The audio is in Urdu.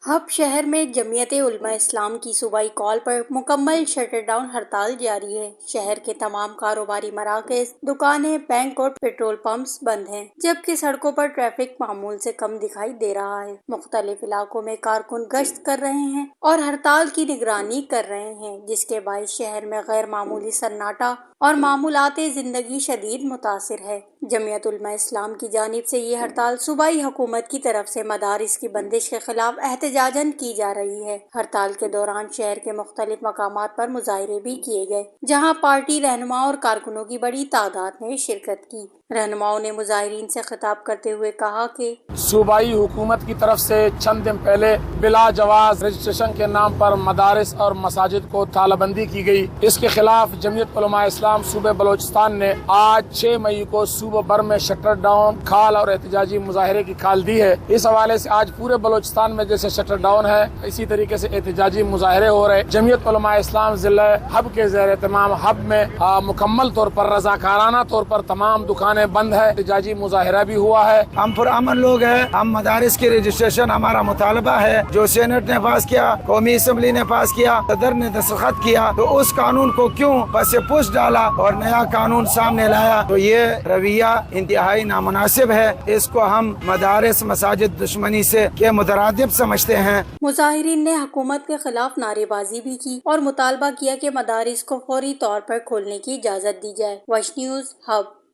ہب شہر میں جمعیت علماء اسلام کی صوبائی کال پر مکمل شٹر ڈاؤن ہڑتال جاری ہے۔ شہر کے تمام کاروباری مراکز، دکانیں، بینک اور پیٹرول پمپس بند ہیں، جبکہ سڑکوں پر ٹریفک معمول سے کم دکھائی دے رہا ہے۔ مختلف علاقوں میں کارکن گشت کر رہے ہیں اور ہڑتال کی نگرانی کر رہے ہیں، جس کے باعث شہر میں غیر معمولی سناٹا اور معمولات زندگی شدید متاثر ہے۔ جمعیت علماء اسلام کی جانب سے یہ ہڑتال صوبائی حکومت کی طرف سے مدارس کی بندش کے خلاف احتجاجاً کی جا رہی ہے۔ ہڑتال کے دوران شہر کے مختلف مقامات پر مظاہرے بھی کیے گئے، جہاں پارٹی رہنماؤں اور کارکنوں کی بڑی تعداد نے شرکت کی۔ رہنماؤں نے مظاہرین سے خطاب کرتے ہوئے کہا کہ صوبائی حکومت کی طرف سے چند دن پہلے بلا جواز رجسٹریشن کے نام پر مدارس اور مساجد کو تالہ بندی کی گئی۔ اس کے خلاف جمعیت علماء اسلام صوبہ بلوچستان نے آج 6 مئی کو صوبہ بھر میں شٹر ڈاؤن کھال اور احتجاجی مظاہرے کی کھال دی ہے۔ اس حوالے سے آج پورے بلوچستان میں جیسے شٹر ڈاؤن ہے، اسی طریقے سے احتجاجی مظاہرے ہو رہے۔ جمعیت علماء اسلام ضلع ہب کے زیر اہتمام ہب میں مکمل طور پر رضاکارانہ طور پر تمام دکانیں بند ہے۔ احتجاجی مظاہرہ بھی ہوا ہے۔ ہم پرامن لوگ ہیں، ہم مدارس کی رجسٹریشن ہمارا مطالبہ ہے جو سینٹ نے پاس کیا، قومی اسمبلی نے پاس کیا، صدر نے دستخط کیا، تو اس قانون کو کیوں پس پش ڈالا اور نیا قانون سامنے لایا، تو یہ رویہ انتہائی نامناسب ہے۔ اس کو ہم مدارس مساجد دشمنی سے کے مترادف سمجھتے ہیں۔ مظاہرین نے حکومت کے خلاف نعرے بازی بھی کی اور مطالبہ کیا کہ مدارس کو فوری طور پر کھولنے کی اجازت دی جائے۔ وش نیوز ہب۔